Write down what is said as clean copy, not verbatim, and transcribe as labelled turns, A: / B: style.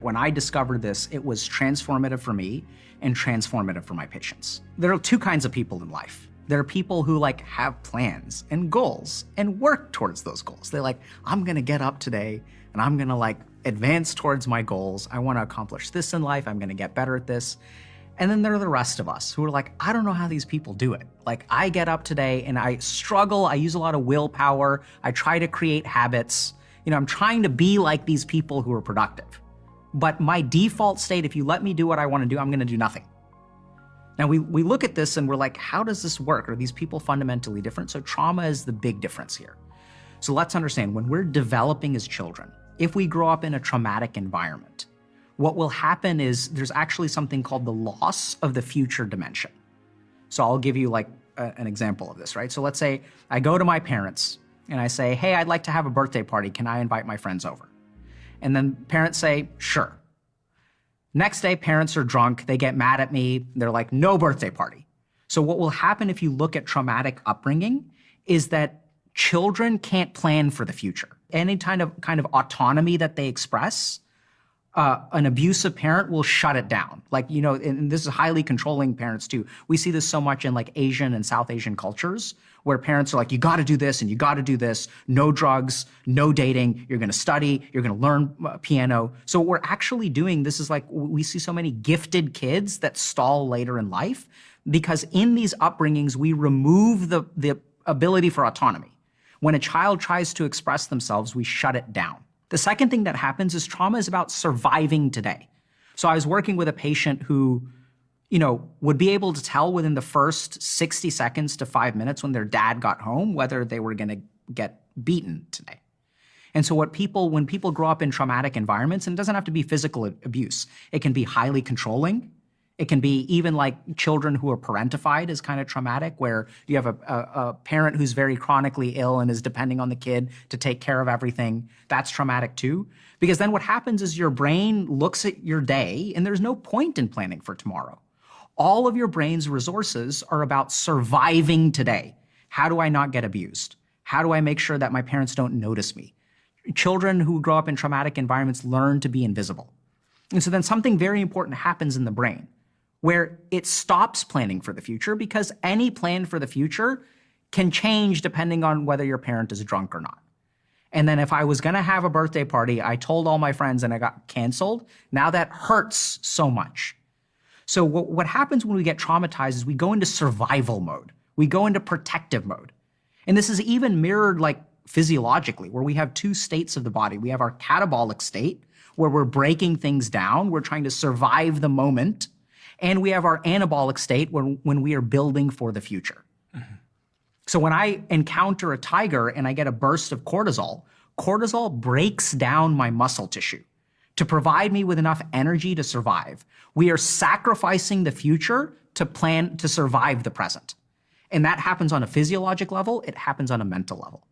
A: When I discovered this, it was transformative for me and transformative for my patients. There are two kinds of people in life. There are people who have plans and goals and work towards those goals. They're like, I'm gonna get up today and I'm gonna advance towards my goals. I wanna accomplish this in life. I'm gonna get better at this. And then there are the rest of us who are like, I don't know how these people do it. I get up today and I struggle. I use a lot of willpower. I try to create habits. I'm trying to be like these people who are productive. But my default state, if you let me do what I want to do, I'm going to do nothing. Now, we look at this and we're like, how does this work? Are these people fundamentally different? So trauma is the big difference here. So let's understand, when we're developing as children, if we grow up in a traumatic environment, what will happen is there's actually something called the loss of the future dimension. So I'll give you an example of this, right? So let's say I go to my parents and I say, hey, I'd like to have a birthday party. Can I invite my friends over? And then parents say, sure. Next day, parents are drunk. They get mad at me. They're like, no birthday party. So what will happen if you look at traumatic upbringing is that children can't plan for the future. Any kind of autonomy that they express, an abusive parent will shut it down. And this is highly controlling parents too. We see this so much in Asian and South Asian cultures where parents are like, you got to do this and you got to do this. No drugs, no dating. You're going to study. You're going to learn piano. So what we're actually doing, this is we see so many gifted kids that stall later in life because in these upbringings, we remove the ability for autonomy. When a child tries to express themselves, we shut it down. The second thing that happens is trauma is about surviving today. So I was working with a patient who, would be able to tell within the first 60 seconds to 5 minutes when their dad got home whether they were going to get beaten today. And so when people grow up in traumatic environments, and it doesn't have to be physical abuse, it can be highly controlling. It can be even children who are parentified is kind of traumatic, where you have a parent who's very chronically ill and is depending on the kid to take care of everything. That's traumatic too. Because then what happens is your brain looks at your day and there's no point in planning for tomorrow. All of your brain's resources are about surviving today. How do I not get abused? How do I make sure that my parents don't notice me? Children who grow up in traumatic environments learn to be invisible. And so then something very important happens in the brain, where it stops planning for the future, because any plan for the future can change depending on whether your parent is drunk or not. And then if I was gonna have a birthday party, I told all my friends and I got canceled, now that hurts so much. So what happens when we get traumatized is we go into survival mode. We go into protective mode. And this is even mirrored physiologically, where we have two states of the body. We have our catabolic state, where we're breaking things down, we're trying to survive the moment. And we have our anabolic state when we are building for the future. Mm-hmm. So when I encounter a tiger and I get a burst of cortisol, cortisol breaks down my muscle tissue to provide me with enough energy to survive. We are sacrificing the future to plan to survive the present. And that happens on a physiologic level, it happens on a mental level.